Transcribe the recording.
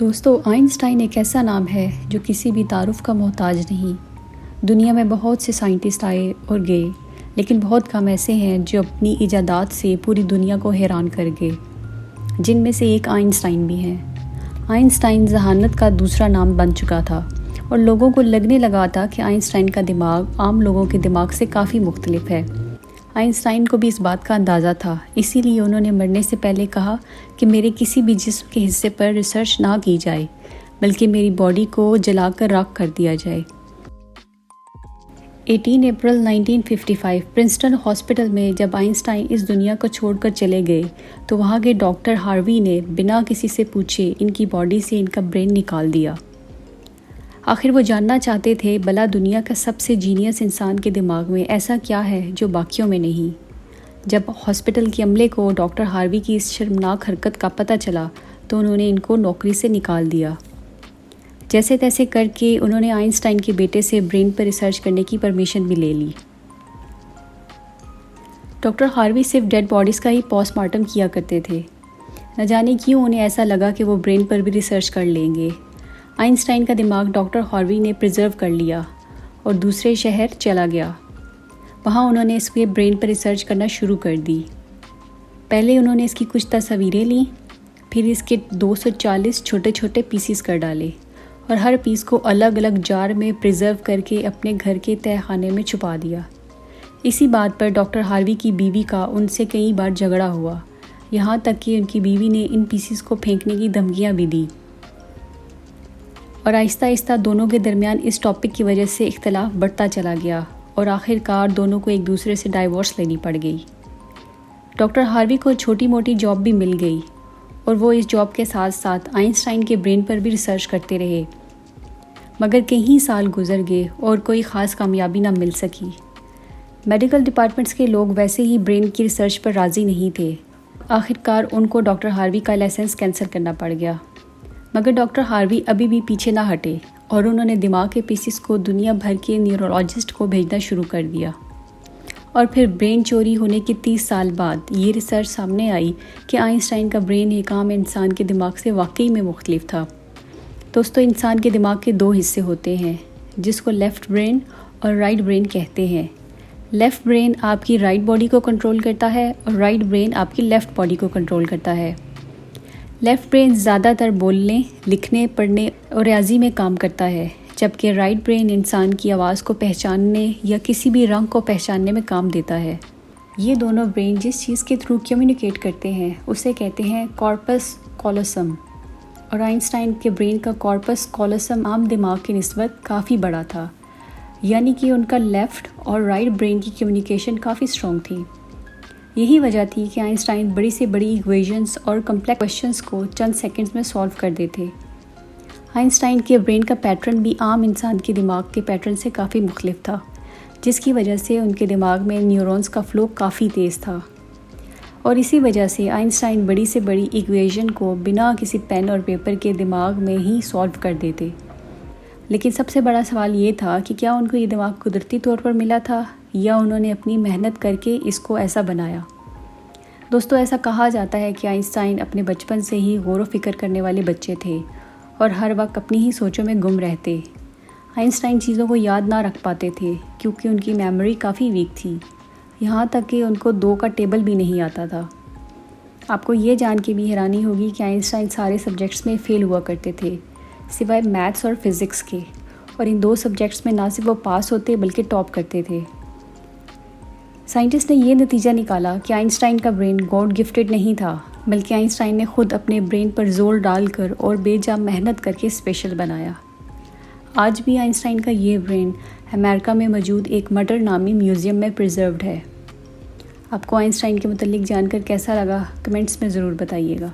दोस्तों, आइंस्टाइन एक ऐसा नाम है जो किसी भी तारुफ का मोहताज नहीं। दुनिया में बहुत से साइंटिस्ट आए और गए, लेकिन बहुत कम ऐसे हैं जो अपनी इजादात से पूरी दुनिया को हैरान कर गए, जिनमें से एक आइंस्टाइन भी हैं। आइंस्टाइन जहानत का दूसरा नाम बन चुका था और लोगों को लगने लगा था कि आइंस्टाइन का दिमाग आम लोगों के दिमाग से काफ़ी मुख्तलिफ है। आइंस्टाइन को भी इस बात का अंदाज़ा था, इसीलिए उन्होंने मरने से पहले कहा कि मेरे किसी भी जिस्म के हिस्से पर रिसर्च ना की जाए, बल्कि मेरी बॉडी को जलाकर राख कर दिया जाए। 18 अप्रैल 1955 प्रिंसटन हॉस्पिटल में जब आइंस्टाइन इस दुनिया को छोड़कर चले गए, तो वहाँ के डॉक्टर हार्वी ने बिना किसी से पूछे इनकी बॉडी से इनका ब्रेन निकाल दिया। आखिर वो जानना चाहते थे, भला दुनिया का सबसे जीनियस इंसान के दिमाग में ऐसा क्या है जो बाकियों में नहीं। जब हॉस्पिटल के अमले को डॉक्टर हार्वी की इस शर्मनाक हरकत का पता चला, तो उन्होंने इनको नौकरी से निकाल दिया। जैसे तैसे करके उन्होंने आइंस्टाइन के बेटे से ब्रेन पर रिसर्च करने की परमिशन भी ले ली। डॉक्टर हार्वी सिर्फ डेड बॉडीज़ का ही पोस्टमार्टम किया करते थे। न जाने क्यों उन्हें ऐसा लगा कि वो ब्रेन पर भी रिसर्च कर लेंगे। आइंस्टाइन का दिमाग डॉक्टर हार्वी ने प्रिजर्व कर लिया और दूसरे शहर चला गया। वहाँ उन्होंने इसके ब्रेन पर रिसर्च करना शुरू कर दी। पहले उन्होंने इसकी कुछ तस्वीरें लीं, फिर इसके 240 छोटे छोटे पीसीस कर डाले और हर पीस को अलग अलग जार में प्रिजर्व करके अपने घर के तहखाने में छुपा दिया। इसी बात पर डॉक्टर हार्वी की बीवी का उनसे कई बार झगड़ा हुआ, यहाँ तक कि उनकी बीवी ने इन पीसीस को फेंकने की धमकियाँ भी दी और आहिस्ता आहिस्ता दोनों के दरमियान इस टॉपिक की वजह से इख्तलाफ बढ़ता चला गया और आखिरकार दोनों को एक दूसरे से डाइवोर्स लेनी पड़ गई। डॉक्टर हार्वी को छोटी मोटी जॉब भी मिल गई और वो इस जॉब के साथ साथ आइंस्टाइन के ब्रेन पर भी रिसर्च करते रहे, मगर कई साल गुजर गए और कोई ख़ास कामयाबी ना मिल सकी। मेडिकल डिपार्टमेंट्स के लोग वैसे ही ब्रेन की रिसर्च पर राज़ी नहीं थे। आखिरकार उनको डॉक्टर हार्वी का लाइसेंस कैंसिल करना पड़ गया, मगर डॉक्टर हार्वी अभी भी पीछे ना हटे और उन्होंने दिमाग के पीसीस को दुनिया भर के न्यूरोलॉजिस्ट को भेजना शुरू कर दिया। और फिर ब्रेन चोरी होने के 30 साल बाद ये रिसर्च सामने आई कि आइंस्टाइन का ब्रेन एक आम इंसान के दिमाग से वाकई में मुख्तलिफ था। दोस्तों, इंसान के दिमाग के दो हिस्से होते हैं, जिसको लेफ़्ट ब्रेन और राइट ब्रेन कहते हैं। लेफ़्ट ब्रेन आपकी राइट बॉडी को कंट्रोल करता है और राइट ब्रेन आपकी लेफ़्ट बॉडी को कंट्रोल करता है। लेफ़्ट ब्रेन ज़्यादातर बोलने, लिखने, पढ़ने और रियाजी में काम करता है, जबकि राइट ब्रेन इंसान की आवाज़ को पहचानने या किसी भी रंग को पहचानने में काम देता है। ये दोनों ब्रेन जिस चीज़ के थ्रू कम्युनिकेट करते हैं उसे कहते हैं कॉर्पस कॉलोसम, और आइंस्टाइन के ब्रेन का कॉर्पस कॉलोसम आम दिमाग की निस्बत काफ़ी बड़ा था, यानी कि उनका लेफ़्ट और राइट ब्रेन की कम्युनिकेशन काफ़ी स्ट्रॉन्ग थी। यही वजह थी कि आइंस्टाइन बड़ी से बड़ी इक्वेशंस और कम्प्लेक्स क्वेश्चंस को चंद सेकंड्स में सॉल्व कर देते। आइंस्टाइन के ब्रेन का पैटर्न भी आम इंसान के दिमाग के पैटर्न से काफ़ी मुख्तलिफ था, जिसकी वजह से उनके दिमाग में न्यूरॉन्स का फ़्लो काफ़ी तेज़ था और इसी वजह से आइंस्टाइन बड़ी से बड़ी इक्वेशन को बिना किसी पेन और पेपर के दिमाग में ही सॉल्व कर देते। लेकिन सबसे बड़ा सवाल ये था कि क्या उनको ये दिमाग कुदरती तौर पर मिला था या उन्होंने अपनी मेहनत करके इसको ऐसा बनाया। दोस्तों, ऐसा कहा जाता है कि आइंस्टाइन अपने बचपन से ही गौर व फिक्र करने वाले बच्चे थे और हर वक्त अपनी ही सोचों में गुम रहते। आइंस्टाइन चीज़ों को याद ना रख पाते थे क्योंकि उनकी मेमोरी काफ़ी वीक थी, यहाँ तक कि उनको 2 का टेबल भी नहीं आता था। आपको ये जान के भी हैरानी होगी कि आइंस्टाइन सारे सब्जेक्ट्स में फ़ेल हुआ करते थे सिवाय मैथ्स और फिज़िक्स के, और इन 2 सब्जेक्ट्स में ना सिर्फ वो पास होते बल्कि टॉप करते थे। साइंटिस्ट ने ये नतीजा निकाला कि आइंस्टाइन का ब्रेन गॉड गिफ्टेड नहीं था, बल्कि आइंस्टाइन ने खुद अपने ब्रेन पर जोर डालकर और बेजा मेहनत करके स्पेशल बनाया। आज भी आइंस्टाइन का ये ब्रेन अमेरिका में मौजूद एक मटर नामी म्यूज़ियम में प्रिजर्व्ड है। आपको आइंस्टाइन के मुतालिक जानकर कैसा लगा, कमेंट्स में ज़रूर बताइएगा।